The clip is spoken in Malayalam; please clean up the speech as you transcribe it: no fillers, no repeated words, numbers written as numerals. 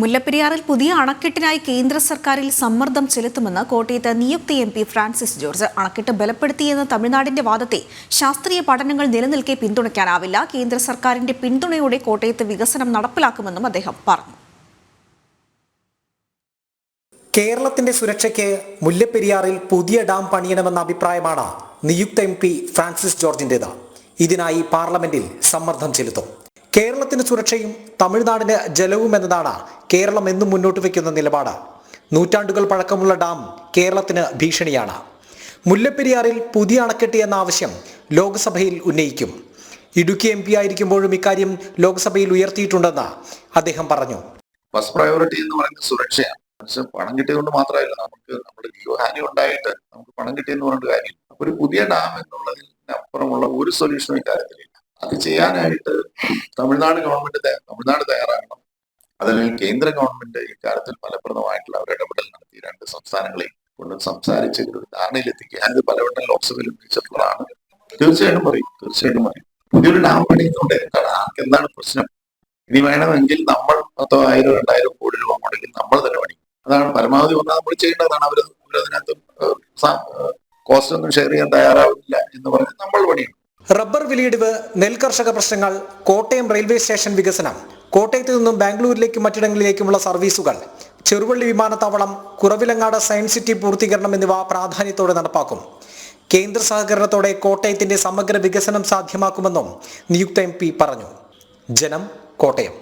മുല്ലപ്പെരിയാറിൽ പുതിയ അണക്കെട്ടിനായി കേന്ദ്ര സർക്കാരിൽ സമ്മർദ്ദം ചെലുത്തുമെന്ന് കോട്ടയത്ത് നിയുക്ത MP ഫ്രാൻസിസ് ജോർജ്. അണക്കെട്ട് ബലപ്പെടുത്തിയെന്ന തമിഴ്നാടിന്റെ വാദത്തെ ശാസ്ത്രീയ പഠനങ്ങൾ നിലനിൽക്കെ പിന്തുണയ്ക്കാനാവില്ല. കേന്ദ്ര സർക്കാരിന്റെ പിന്തുണയോടെ കോട്ടയത്ത് വികസനം നടപ്പിലാക്കുമെന്നും അദ്ദേഹം പറഞ്ഞു. കേരളത്തിന്റെ സുരക്ഷയ്ക്ക് മുല്ലപ്പെരിയാറിൽ പുതിയ ഡാം പണിയണമെന്ന അഭിപ്രായമാണ് നിയുക്ത MP ഫ്രാൻസിസ് ജോർജിന്റേത്. ഇതിനായി പാർലമെന്റിൽ സമ്മർദ്ദം ചെലുത്തും. കേരളത്തിന് സുരക്ഷയും തമിഴ്നാടിന് ജലവും എന്നതാണ് കേരളം എന്നും മുന്നോട്ട് വയ്ക്കുന്ന നിലപാട്. നൂറ്റാണ്ടുകൾ പഴക്കമുള്ള ഡാം കേരളത്തിന് ഭീഷണിയാണ്. മുല്ലപ്പെരിയാറിൽ പുതിയ അണക്കെട്ട് എന്ന ആവശ്യം ലോക്സഭയിൽ ഉന്നയിക്കും. ഇടുക്കി MP ആയിരിക്കുമ്പോഴും ഇക്കാര്യം ലോക്സഭയിൽ ഉയർത്തിയിട്ടുണ്ടെന്ന് അദ്ദേഹം പറഞ്ഞു. ഫസ്റ്റ് പ്രയോറിറ്റി എന്ന് പറയുന്നത് സുരക്ഷയാണ്. പക്ഷെ പണം കിട്ടിയതുകൊണ്ട് മാത്രമല്ല, നമുക്ക് നമ്മുടെ ജീവഹാനി ഉണ്ടായിട്ട് നമുക്ക് പണം കിട്ടിയെന്ന് പറഞ്ഞിട്ട് കാര്യമില്ല. ഒരു പുതിയ ഡാം എന്നുള്ളതിനപ്പുറമുള്ള ഒരു സൊല്യൂഷനും ഇക്കാര്യത്തിലില്ല. അത് ചെയ്യാനായിട്ട് തമിഴ്നാട് തയ്യാറാകണം. അതല്ലെങ്കിൽ കേന്ദ്ര ഗവൺമെന്റ് ഇക്കാര്യത്തിൽ ഫലപ്രദമായിട്ടുള്ള ഒരു ഇടപെടൽ നടത്തി രണ്ട് സംസ്ഥാനങ്ങളെയും കൊണ്ട് സംസാരിച്ച് ഒരു ധാരണയിലെത്തിക്കുക. ഞാനിത് പലവട്ടം ലോക്സഭയിൽ ഉന്നയിച്ചിട്ടുള്ളതാണ്. തീർച്ചയായിട്ടും പറയും. പുതിയൊരു ഡാം പണിയുന്നുണ്ട്. എന്താണ് പ്രശ്നം? ഇനി വേണമെങ്കിൽ നമ്മൾ 10,000 2,000 കോടി രൂപ മുടക്കി നമ്മൾ തന്നെ പണിയും. അതാണ് പരമാവധി വന്നാൽ നമ്മൾ ചെയ്യേണ്ടതാണ്. അവരതിനകത്ത് കോസ്റ്റ് ഒന്നും ഷെയർ ചെയ്യാൻ തയ്യാറാവില്ല എന്ന് പറഞ്ഞ് നമ്മൾ പണിയും. റബ്ബർ വിലയിടിവ്, നെൽകർഷക പ്രശ്നങ്ങൾ, കോട്ടയം റെയിൽവേ സ്റ്റേഷൻ വികസനം, കോട്ടയത്ത് നിന്നും ബാംഗ്ലൂരിലേക്കും മറ്റിടങ്ങളിലേക്കുമുള്ള സർവീസുകൾ, ചെറുവള്ളി വിമാനത്താവളം, കുറവിലങ്ങാട് സയൻസ് സിറ്റി പൂർത്തീകരണം എന്നിവ പ്രാധാന്യത്തോടെ നടപ്പാക്കും. കേന്ദ്ര സഹകരണത്തോടെ കോട്ടയത്തിന്റെ സമഗ്ര വികസനം സാധ്യമാക്കുമെന്നും നിയുക്ത MP പറഞ്ഞു. ജനം, കോട്ടയം.